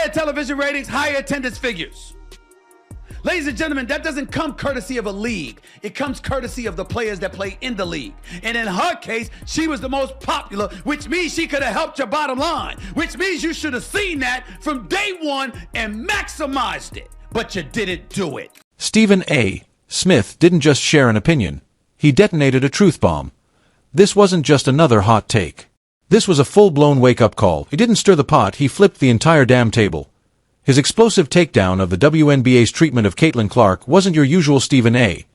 higher television ratings, higher attendance figures. Ladies and gentlemen, that doesn't come courtesy of a league. It comes courtesy of the players that play in the league. And in her case, she was the most popular, which means she could have helped your bottom line, which means you should have seen that from day one and maximized it. But you didn't do it. Stephen A. Smith didn't just share an opinion. He detonated a truth bomb. This wasn't just another hot take. This was a full-blown wake-up call. He didn't stir the pot, he flipped the entire damn table. His explosive takedown of the WNBA's treatment of Caitlin Clark wasn't your usual Stephen A.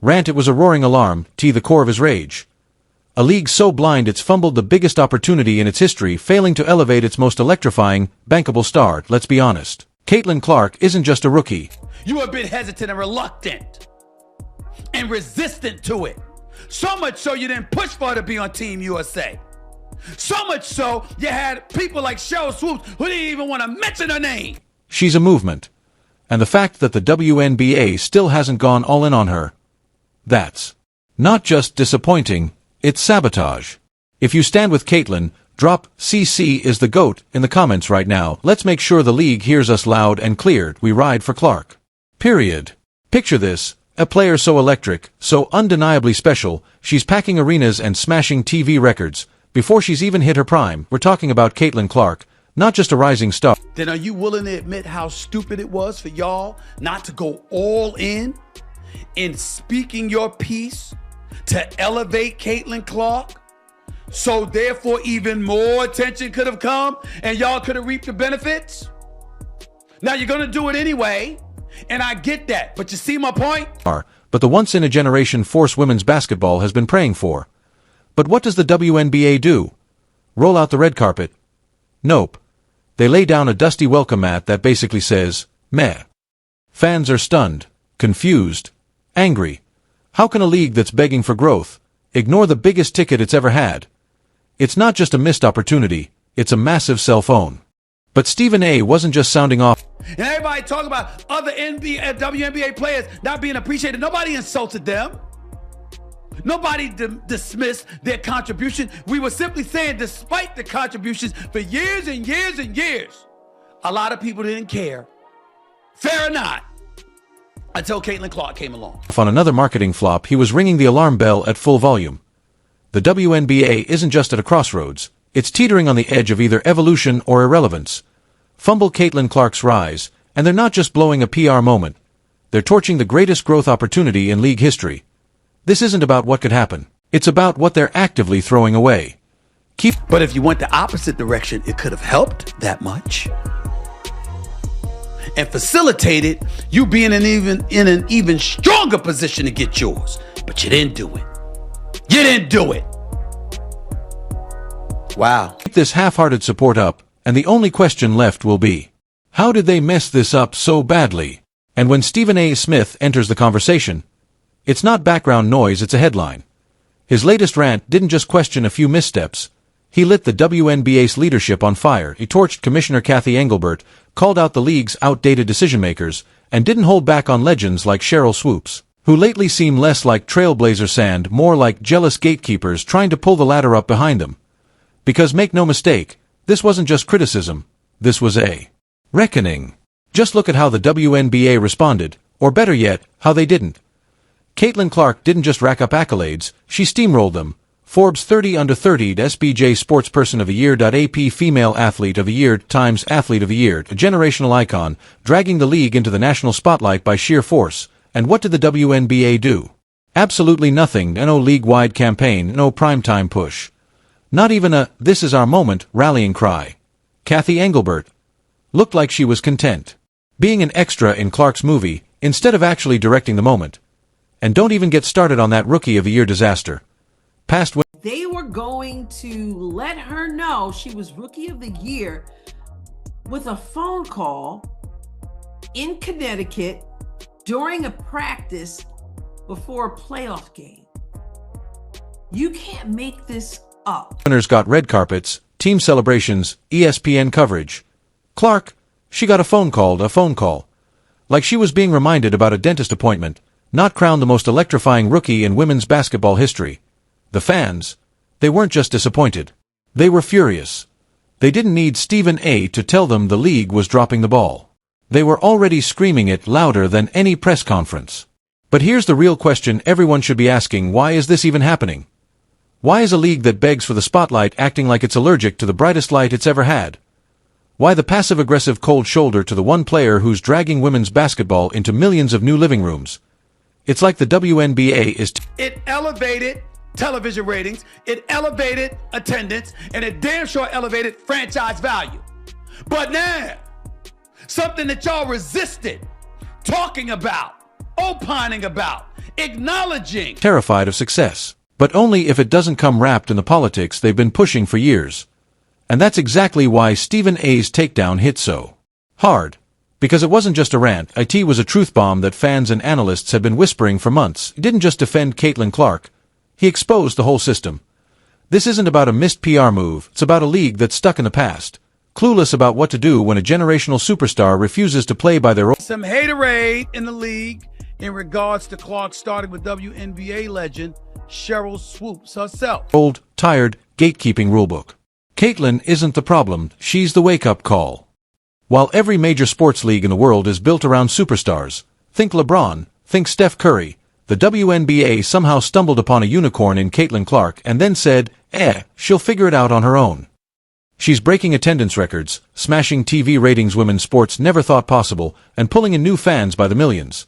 rant, it was a roaring alarm, to the core of his rage. A league so blind it's fumbled the biggest opportunity in its history, failing to elevate its most electrifying, bankable star. Let's be honest. Caitlin Clark isn't just a rookie. You were a bit hesitant and reluctant and resistant to it. So much so you didn't push for her to be on Team USA. So much so you had people like Cheryl Swoops who didn't even want to mention her name. She's a movement. And the fact that the WNBA still hasn't gone all in on her, that's not just disappointing, it's sabotage. If you stand with Caitlin, drop CC is the GOAT in the comments right now. Let's make sure the league hears us loud and clear. We ride for Clark. Period. Picture this. A player so electric, so undeniably special, she's packing arenas and smashing TV records. Before she's even hit her prime, we're talking about Caitlin Clark, not just a rising star. Then are you willing to admit how stupid it was for y'all not to go all in speaking your piece to elevate Caitlin Clark? So therefore even more attention could have come and y'all could have reaped the benefits? Now you're going to do it anyway. And I get that, but you see my point? But the once-in-a-generation force women's basketball has been praying for. But what does the WNBA do? Roll out the red carpet? Nope. They lay down a dusty welcome mat that basically says, meh. Fans are stunned, confused, angry. How can a league that's begging for growth ignore the biggest ticket it's ever had? It's not just a missed opportunity, it's a massive cell phone. But Stephen A. wasn't just sounding off. And everybody talking about other WNBA players not being appreciated. Nobody insulted them. Nobody dismissed their contribution. We were simply saying, despite the contributions for years and years and years, a lot of people didn't care. Fair or not, until Caitlin Clark came along. On another marketing flop, he was ringing the alarm bell at full volume. The WNBA isn't just at a crossroads. It's teetering on the edge of either evolution or irrelevance. Fumble Caitlin Clark's rise, and they're not just blowing a PR moment. They're torching the greatest growth opportunity in league history. This isn't about what could happen. It's about what they're actively throwing away. But if you went the opposite direction, it could have helped that much. And facilitated you being in an even stronger position to get yours. But you didn't do it. You didn't do it. Wow. Keep this half-hearted support up, and the only question left will be, how did they mess this up so badly? And when Stephen A. Smith enters the conversation, it's not background noise, it's a headline. His latest rant didn't just question a few missteps. He lit the WNBA's leadership on fire. He torched Commissioner Cathy Engelbert, called out the league's outdated decision-makers, and didn't hold back on legends like Cheryl Swoops, who lately seem less like trailblazer sand, more like jealous gatekeepers trying to pull the ladder up behind them. Because make no mistake, this wasn't just criticism, this was a reckoning. Just look at how the WNBA responded, or better yet, how they didn't. Caitlin Clark didn't just rack up accolades, she steamrolled them. Forbes 30 Under 30 SBJ Sportsperson of the Year. AP Female Athlete of the Year Times Athlete of the Year, a generational icon, dragging the league into the national spotlight by sheer force. And what did the WNBA do? Absolutely nothing. No league-wide campaign, no primetime push. Not even a, this is our moment, rallying cry. Cathy Engelbert looked like she was content being an extra in Clark's movie, instead of actually directing the moment. And don't even get started on that Rookie of the Year disaster. They were going to let her know she was Rookie of the Year with a phone call in Connecticut during a practice before a playoff game. You can't make this up. Winners got red carpets, team celebrations, ESPN coverage. Clark, she got a phone call. Like she was being reminded about a dentist appointment, not crowned the most electrifying rookie in women's basketball history. The fans, they weren't just disappointed. They were furious. They didn't need Stephen A. to tell them the league was dropping the ball. They were already screaming it louder than any press conference. But here's the real question everyone should be asking: why is this even happening? Why is a league that begs for the spotlight acting like it's allergic to the brightest light it's ever had? Why the passive-aggressive cold shoulder to the one player who's dragging women's basketball into millions of new living rooms? It's like the WNBA is... It elevated television ratings, it elevated attendance, and it damn sure elevated franchise value. But now, something that y'all resisted talking about, opining about, acknowledging. Terrified of success, but only if it doesn't come wrapped in the politics they've been pushing for years. And that's exactly why Stephen A.'s takedown hit so hard. Because it wasn't just a rant, it was a truth bomb that fans and analysts had been whispering for months. He didn't just defend Caitlin Clark, he exposed the whole system. This isn't about a missed PR move, it's about a league that's stuck in the past, clueless about what to do when a generational superstar refuses to play by their own... Some haterade in the league in regards to Clark, starting with WNBA legend Cheryl Swoops herself. Old, tired, gatekeeping rulebook. Caitlin isn't the problem, she's the wake-up call. While every major sports league in the world is built around superstars, think LeBron, think Steph Curry, the WNBA somehow stumbled upon a unicorn in Caitlin Clark and then said, she'll figure it out on her own. She's breaking attendance records, smashing TV ratings women's sports never thought possible, and pulling in new fans by the millions.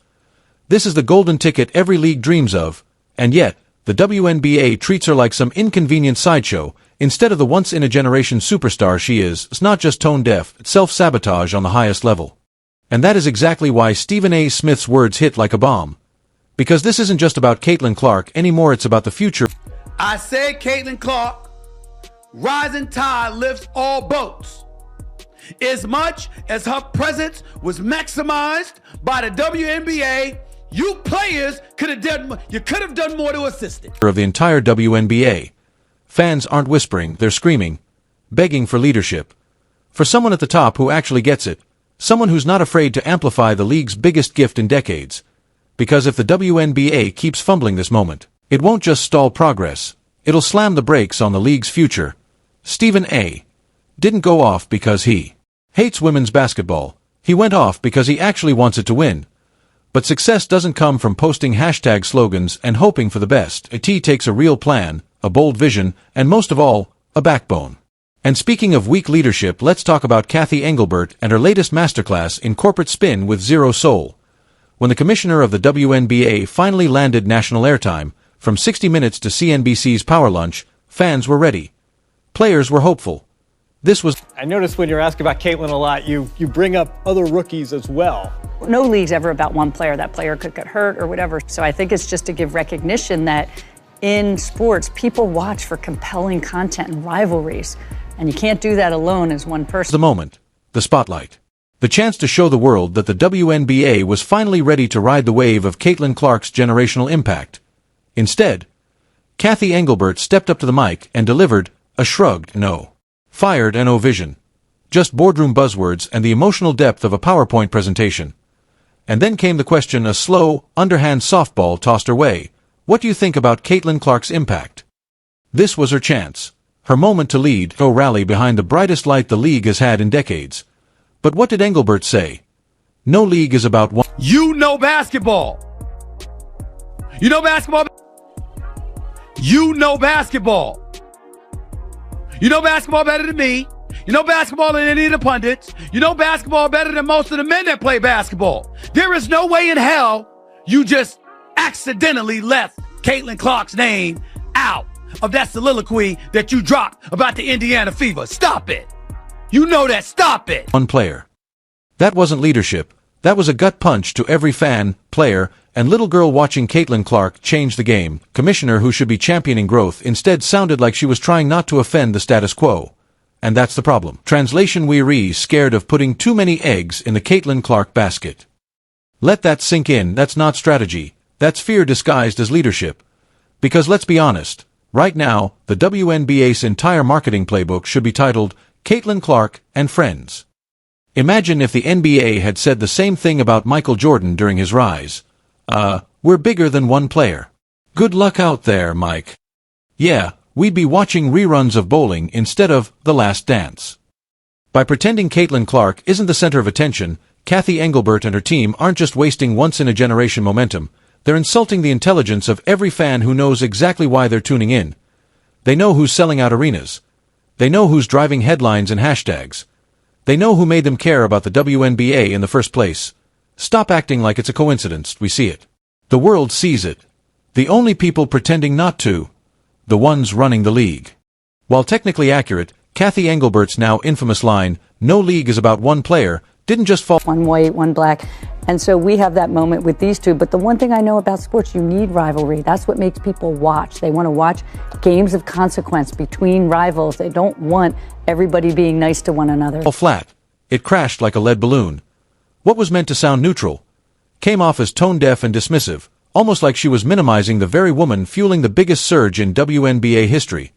This is the golden ticket every league dreams of, and yet, the WNBA treats her like some inconvenient sideshow, instead of the once-in-a-generation superstar she is. It's not just tone-deaf, it's self-sabotage on the highest level. And that is exactly why Stephen A. Smith's words hit like a bomb. Because this isn't just about Caitlin Clark anymore, it's about the future. I said Caitlin Clark, rising tide lifts all boats. As much as her presence was maximized by the WNBA, you players could have done more to assist it. Of the entire WNBA. Fans aren't whispering, they're screaming, begging for leadership. For someone at the top who actually gets it, someone who's not afraid to amplify the league's biggest gift in decades. Because if the WNBA keeps fumbling this moment, it won't just stall progress, it'll slam the brakes on the league's future. Stephen A. didn't go off because he hates women's basketball. He went off because he actually wants it to win. But success doesn't come from posting hashtag slogans and hoping for the best. It takes a real plan, a bold vision, and most of all, a backbone. And speaking of weak leadership, let's talk about Cathy Engelbert and her latest masterclass in corporate spin with zero soul. When the commissioner of the WNBA finally landed national airtime, from 60 Minutes to CNBC's Power Lunch, fans were ready. Players were hopeful. This was... I noticed when you're asking about Caitlin a lot, you bring up other rookies as well. No league's ever about one player. That player could get hurt or whatever. So I think it's just to give recognition that in sports, people watch for compelling content and rivalries. And you can't do that alone as one person. The moment. The spotlight. The chance to show the world that the WNBA was finally ready to ride the wave of Caitlin Clark's generational impact. Instead, Cathy Engelbert stepped up to the mic and delivered a shrugged no. Fired and no vision. Just boardroom buzzwords and the emotional depth of a PowerPoint presentation. And then came the question, a slow, underhand softball tossed her way. What do you think about Caitlin Clark's impact? This was her chance. Her moment to lead, to rally behind the brightest light the league has had in decades. But what did Engelbert say? No league is about one. You know basketball. You know basketball. You know basketball. You know basketball better than me. You know basketball than any of the pundits. You know basketball better than most of the men that play basketball. There is no way in hell you just accidentally left Caitlin Clark's name out of that soliloquy that you dropped about the Indiana Fever. Stop it. You know that. Stop it. One player. That wasn't leadership. That was a gut punch to every fan, player, and little girl watching Caitlin Clark change the game. Commissioner who should be championing growth instead sounded like she was trying not to offend the status quo. And that's the problem. Translation: we're scared of putting too many eggs in the Caitlin Clark basket. Let that sink in. That's not strategy. That's fear disguised as leadership. Because let's be honest, right now, the WNBA's entire marketing playbook should be titled Caitlin Clark and Friends. Imagine if the NBA had said the same thing about Michael Jordan during his rise. We're bigger than one player. Good luck out there, Mike. Yeah, we'd be watching reruns of bowling instead of The Last Dance. By pretending Caitlin Clark isn't the center of attention, Cathy Engelbert and her team aren't just wasting once-in-a-generation momentum, they're insulting the intelligence of every fan who knows exactly why they're tuning in. They know who's selling out arenas. They know who's driving headlines and hashtags. They know who made them care about the WNBA in the first place. Stop acting like it's a coincidence, we see it. The world sees it. The only people pretending not to, the ones running the league. While technically accurate, Cathy Engelbert's now infamous line, "No league is about one player," didn't just fall. One white, one black. And so we have that moment with these two. But the one thing I know about sports, you need rivalry. That's what makes people watch. They want to watch games of consequence between rivals. They don't want everybody being nice to one another. All flat. It crashed like a lead balloon. What was meant to sound neutral came off as tone-deaf and dismissive, almost like she was minimizing the very woman fueling the biggest surge in WNBA history.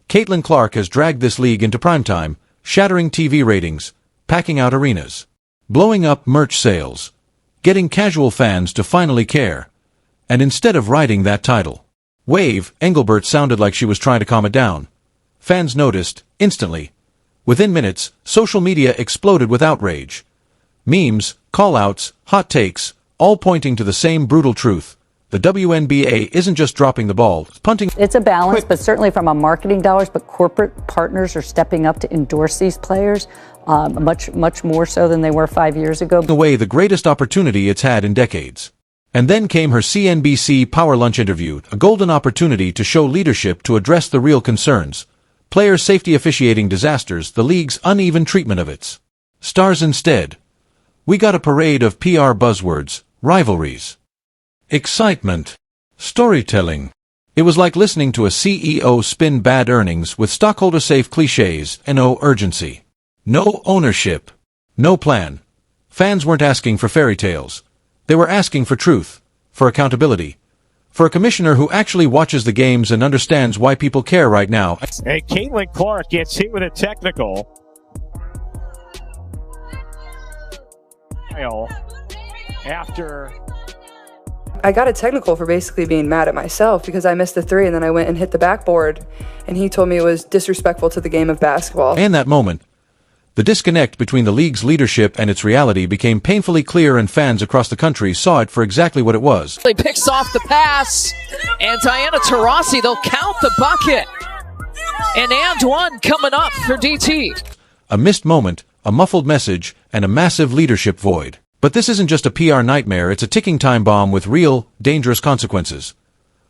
Caitlin Clark has dragged this league into primetime, shattering TV ratings, packing out arenas, blowing up merch sales, getting casual fans to finally care. And instead of riding that tidal wave, Engelbert sounded like she was trying to calm it down. Fans noticed, instantly. Within minutes, social media exploded with outrage. Memes, call-outs, hot takes, all pointing to the same brutal truth. The WNBA isn't just dropping the ball, it's punting. It's a balance, but certainly from a marketing dollars, but corporate partners are stepping up to endorse these players, much more so than they were 5 years ago. Away the greatest opportunity it's had in decades. And then came her CNBC Power Lunch interview, a golden opportunity to show leadership to address the real concerns. Player safety, officiating disasters, the league's uneven treatment of its stars. Instead, we got a parade of PR buzzwords, rivalries, excitement, storytelling. It was like listening to a CEO spin bad earnings with stockholder-safe cliches and no urgency. No ownership. No plan. Fans weren't asking for fairy tales. They were asking for truth, for accountability, for a commissioner who actually watches the games and understands why people care right now. And Caitlin Clark gets hit with a technical. After I got a technical for basically being mad at myself because I missed the three and then I went and hit the backboard, and he told me it was disrespectful to the game of basketball. In that moment, the disconnect between the league's leadership and its reality became painfully clear, and fans across the country saw it for exactly what it was. He picks off the pass, and Diana Taurasi, they'll count the bucket. And one coming up for DT. A missed moment, a muffled message, and a massive leadership void. But this isn't just a PR nightmare, it's a ticking time bomb with real, dangerous consequences.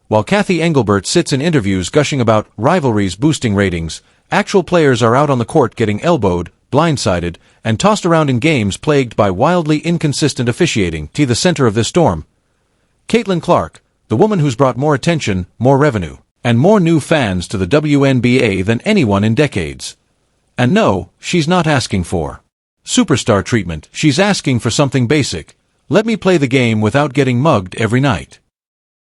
While Cathy Engelbert sits in interviews gushing about rivalries boosting ratings, actual players are out on the court getting elbowed, blindsided, and tossed around in games plagued by wildly inconsistent officiating. To the center of this storm, Caitlin Clark, the woman who's brought more attention, more revenue, and more new fans to the WNBA than anyone in decades. And no, she's not asking for superstar treatment. She's asking for something basic. Let me play the game without getting mugged every night.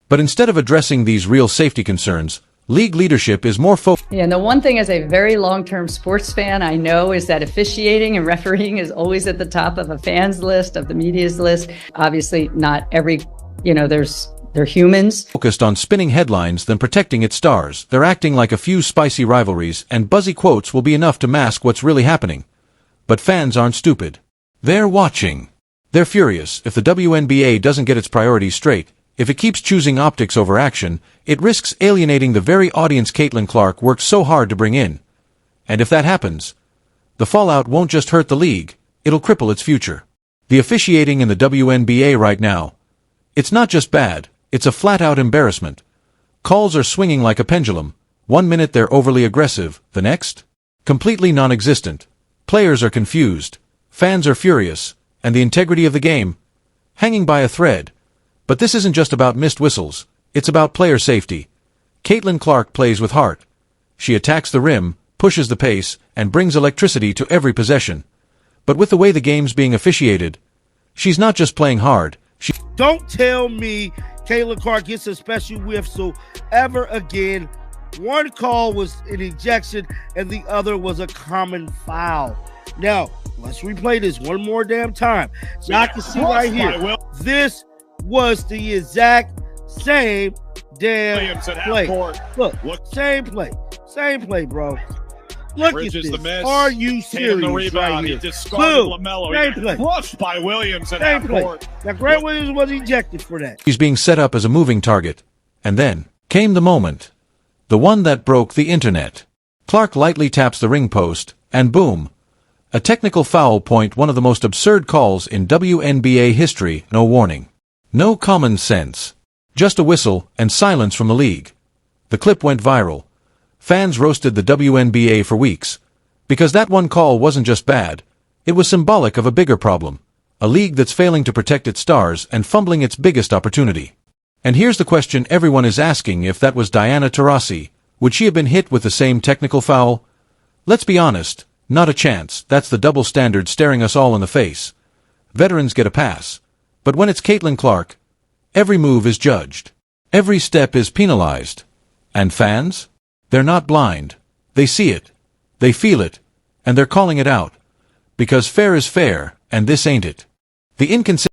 But instead of addressing these real safety concerns, league leadership is more focused. Yeah, and the one thing as a very long-term sports fan I know is that officiating and refereeing is always at the top of a fan's list, of the media's list. Obviously, not every, they're humans. Focused on spinning headlines than protecting its stars. They're acting like a few spicy rivalries and buzzy quotes will be enough to mask what's really happening. But fans aren't stupid. They're watching. They're furious if the WNBA doesn't get its priorities straight. If it keeps choosing optics over action, it risks alienating the very audience Caitlin Clark worked so hard to bring in. And if that happens, the fallout won't just hurt the league, it'll cripple its future. The officiating in the WNBA right now, it's not just bad, it's a flat-out embarrassment. Calls are swinging like a pendulum. 1 minute they're overly aggressive, the next, completely non-existent. Players are confused, fans are furious, and the integrity of the game, hanging by a thread. But this isn't just about missed whistles, it's about player safety. Caitlin Clark plays with heart. She attacks the rim, pushes the pace, and brings electricity to every possession. But with the way the game's being officiated, she's not just playing hard. Don't tell me Caitlin Clark gets a special whistle ever again. One call was an ejection and the other was a common foul. Now, let's replay this one more damn time. So I can see right here. This was the exact same damn play. Look, same play, bro. Look Bridges at the this. miss. Are you Taking the serious rebound. right He here? discarded Boom. LaMelo. Great He play. got crushed by Williams at Great half play. court. Now, Grant Williams was ejected for that. He's being set up as a moving target. And then came the moment. The one that broke the internet. Clark lightly taps the ring post, and boom. A technical foul point, one of the most absurd calls in WNBA history, no warning. No common sense. Just a whistle and silence from the league. The clip went viral. Fans roasted the WNBA for weeks. Because that one call wasn't just bad, it was symbolic of a bigger problem. A league that's failing to protect its stars and fumbling its biggest opportunity. And here's the question everyone is asking: if that was Diana Taurasi, would she have been hit with the same technical foul? Let's be honest, not a chance. That's the double standard staring us all in the face. Veterans get a pass. But when it's Caitlin Clark, every move is judged. Every step is penalized. And fans? They're not blind. They see it. They feel it. And they're calling it out. Because fair is fair, and this ain't it. The inconsistency